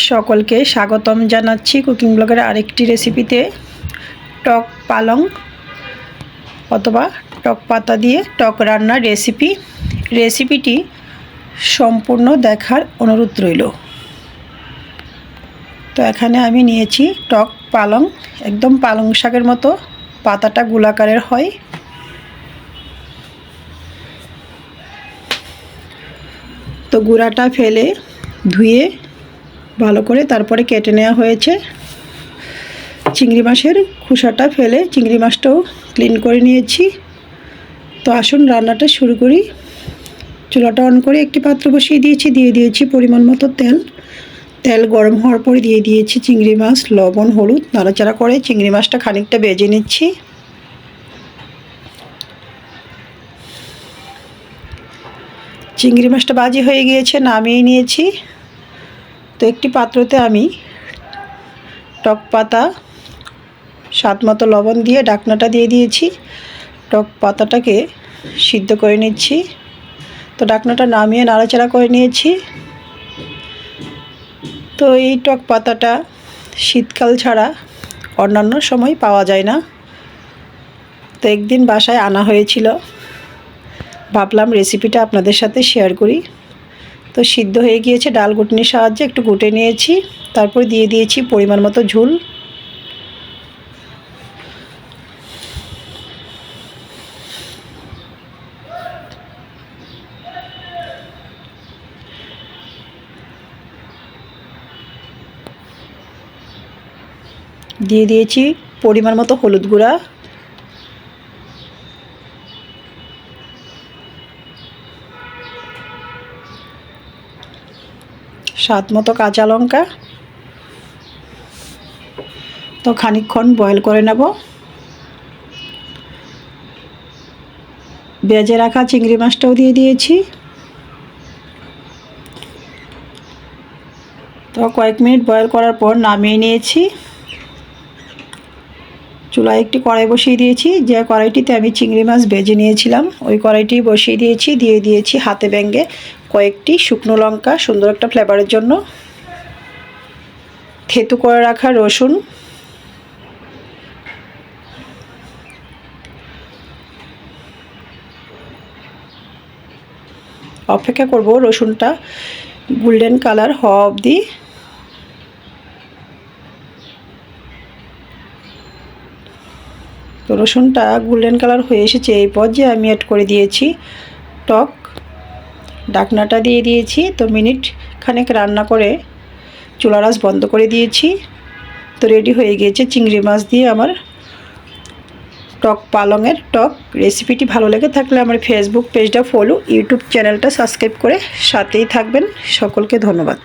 সকলকে স্বাগতম জানাচ্ছি কুকিং ব্লগের আরেকটি রেসিপিতে। টক পালং অথবা টক পাতা দিয়ে টক রান্নার রেসিপিটি সম্পূর্ণ দেখার অনুরোধ রইল। তো এখানে আমি নিয়েছি টক পালং, একদম পালং শাকের মতো, পাতাটা গোলাকারের হয়। তো গুঁড়াটা ফেলে ধুয়ে ভালো করে তারপরে কেটে নেওয়া হয়েছে। চিংড়ি মাছের খোসাটা ফেলে চিংড়ি মাছটাও ক্লিন করে নিয়েছি। তো আসুন রান্নাটা শুরু করি। চুলাটা অন করে একটি পাত্র বসিয়ে দিয়েছি পরিমাণ মতো তেল গরম হওয়ার পরে দিয়ে দিয়েছি চিংড়ি মাছ, লবণ, হলুদ, নাড়াচাড়া করে চিংড়ি মাছটা খানিকটা ভেজে নিচ্ছি। চিংড়ি মাছটা ভাজি হয়ে গিয়েছে, নামিয়ে নিয়েছি। তো একটি পাত্রতে আমি টক পাতা, স্বাদ মতো লবণ দিয়ে ঢাকনাটা দিয়ে দিয়েছি। টক পাতাটাকে সিদ্ধ করে নিচ্ছি। তো ঢাকনাটা নামিয়ে নাড়াচাড়া করে নিয়েছি। তো এই টক পাতাটা শীতকাল ছাড়া অন্যান্য সময় পাওয়া যায় না। তো একদিন বাসায় আনা হয়েছিল, ভাবলাম রেসিপিটা আপনাদের সাথে শেয়ার করি। তো সিদ্ধ হয়ে গিয়েছে, ডাল ঘুটনির সাহায্যে একটু ঘুটে নিয়েছি। তারপর দিয়ে দিয়েছি পরিমাণ মতো ঝোল। দিয়ে দিয়েছি পরিমাণ মতো হলুদ গুঁড়া, স্বাদ মতো কাঁচা লঙ্কা। তো খানিকক্ষণ বয়েল করে নেব। ভেজে রাখা চিংড়ি মাছটাও দিয়ে দিয়েছি। তো কয়েক মিনিট বয়েল করার পর নামিয়ে নিয়েছি। চুলায় একটি কড়াই বসিয়ে দিয়েছি। যে কড়াইটিতে আমি চিংড়ি মাছ ভেজে নিয়েছিলাম ওই কড়াইটি বসিয়ে দিয়ে দিয়েছি হাতে ভেঙে কয়েকটি শুকনো লঙ্কা, সুন্দর একটা ফ্লেভারের জন্য। থেতু করে রাখা রসুন, অপেক্ষা করব রসুনটা গোল্ডেন কালার হওয়া অবধি। তো রসুনটা গোল্ডেন কালার হয়ে এসেছে, এই পর্যায়ে আমি অ্যাড করে দিয়েছি টক। ঢাকনাটা দিয়ে দিয়েছি। তো মিনিট খানেক রান্না করে চুলার আঁচ বন্ধ করে দিয়েছি। তো রেডি হয়ে গিয়েছে চিংড়ি মাছ দিয়ে আমার টক পালংয়ের টক। রেসিপিটি ভালো লেগে থাকলে আমার ফেসবুক পেজটা ফলো, ইউটিউব চ্যানেলটা সাবস্ক্রাইব করে সাথেই থাকবেন। সকলকে ধন্যবাদ।